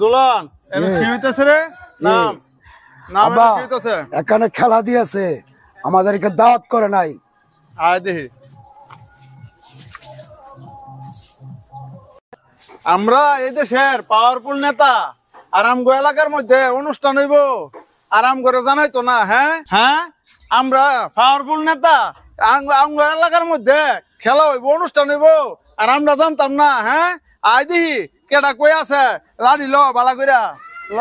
দুলান কি হইতেছে রে? নাম নাম কি হইতেছে? এখানে খেলা দিয়েছে, আমাদেরকে দাওয়াত করে নাই। আয় দেখি। আমরা এই দেশের পাওয়ারফুল নেতা, আরামগো এলাকার মধ্যে অনুষ্ঠান হইব, আরাম করে জানাই তো না? হ্যাঁ হ্যাঁ, আমরা পাওয়ারফুল নেতা, আমগো এলাকার মধ্যে খেলা হইব, অনুষ্ঠান হইব, আর আমরা জানতাম না? হ্যাঁ, আয় দেখি কেডা কই আছে, লাড়ি ল বালা কইরা ল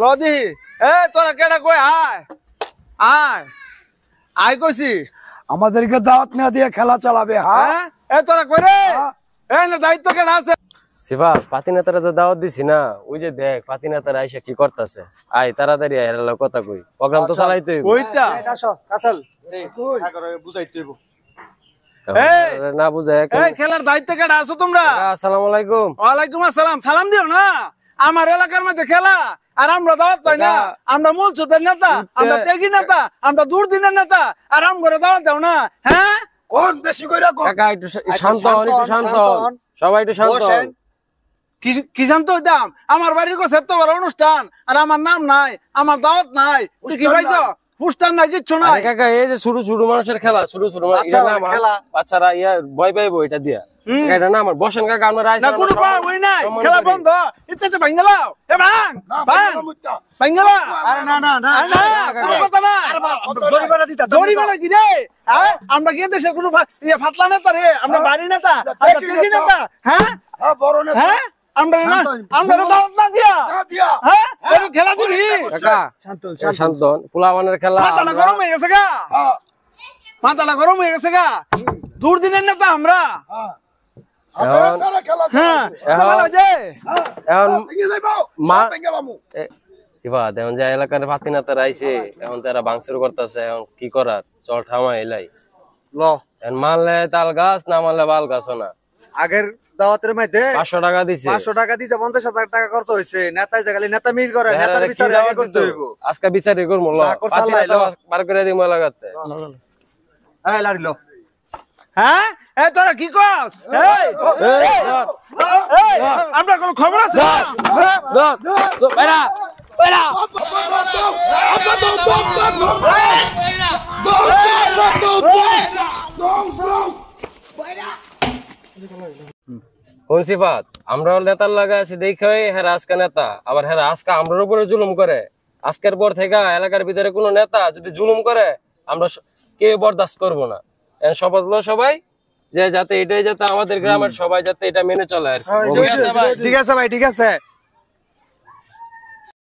ল দিহি। এ তোরা কেডা কই? আয় আয় আয় কইছি। আমাদেরকে দাওয়াত না দিয়ে খেলা চালাবে? হ্যাঁ, এ তোরা কই রে? এই না দায়িত্ব কেডা আছে? সিফাত, পাতি নেতারা তো দাওয়াত দিছি না, ওই যে দেখ পাতি নেতারা আইসা কি করতেছে। আয় তাড়াতাড়ি আয়, কথা কই, প্রোগ্রাম তো চালাইতে হইব। ওইটা কাসাল বুঝাইতে হইব। না বুঝায় এই খেলার দায়িত্ব কেডা আছো তোমরা? আসসালামু আলাইকুম। ওয়ালাইকুম আসসালাম। সালাম দিও না, আমার এলাকার মধ্যে খেলা, আর আমরা দাওয়াত পাই না? আমরা মূল সুদের নেতা, আমরা ত্যাগী নেতা, আমরা দুর্দিনের নেতা, আর আম করে দাওয়াত দাও না? হ্যাঁ, কোন বেশি কইরা কাকা একটু শান্ত হন, একটু শান্ত হন, সবাই একটু শান্ত হন। কি শান্ত হইতাম? আমার বাড়ির কাছে এত বড় অনুষ্ঠান, আর আমার নাম নাই, আমার দাওয়াত নাই, তুই কি পাইছ? পুস্টার নাই, কিচ্ছু নাই। কাকা এই যে ছোট ছোট মানুষের খেলা, ছোট ছোট খেলা, বাচ্চারা ইয়া ভয় পাইবো এটা দিয়া। এটা না আমার বসেন কাকা, আমরা না কোনো পাওয়াই নাই, খেলা বন্ধ। ইচ্ছে ভাঙ্গেলাও, এ ভাঙ ভাঙ ভাঙ্গেলা। আরে না না না না কোনো কথা না, জরিমানা দিতা। জরিমানা কি রে? আমরা কি দেশের কোনো ফাটলা নেতা রে? আমরা বাড়ি নেতা, আমরা ত্যাগী নেতা। হ্যাঁ বড় নেতা। হ্যাঁ, আমরা না, আমরা দাওয়াত না দিয়া হ্যাঁ খেলা দিবি? কাকা শান্ত হন, পোলাওয়ানের খেলা। মাথাটা গরম হয়ে গেছে গা, মাথাটা গরম হয়ে গেছে গা। দুর্দিনের নেতা আমরা। এখন যে এলাকার পাতি নেতারা আইছে, এখন তারা ভাঙচুর করতেছে, এখন কি করার? চল থামা এলাই মানলে তাল গাছ, না মানলে বাল গাছ না। আগের দাওয়াতের মধ্যে 500 টাকা দিছে, 500 টাকা দিছে, 50,000 টাকা খরচ হয়েছে। নেতাই জাগালি নেতা মির করে, নেতার বিচার আগে করতে হইব। আজকে বিচারই করব, পাতি নেতা বার করে দিমু এলাকাতে। এই লাড়ি লো। হ্যাঁ, এই তোরা কি কস? এই আমরা কোন খবর আছে? বেড়া বেড়া সিফাত, আমরা নেতার লাগা আছি দেখে হ্যাঁ আজকে নেতা, আবার হ্যাঁ আজকে আমরার উপরে জুলুম করে। আজকের পর থেকে এলাকার ভিতরে কোনো নেতা যদি জুলুম করে, আমরা কেউ বরদাস্ত করবো না। শপথ লো সবাই যে যাতে এটাই, যাতে আমাদের গ্রামের সবাই যাতে এটা মেনে চলে আর কি। ঠিক আছে ভাই, ঠিক আছে।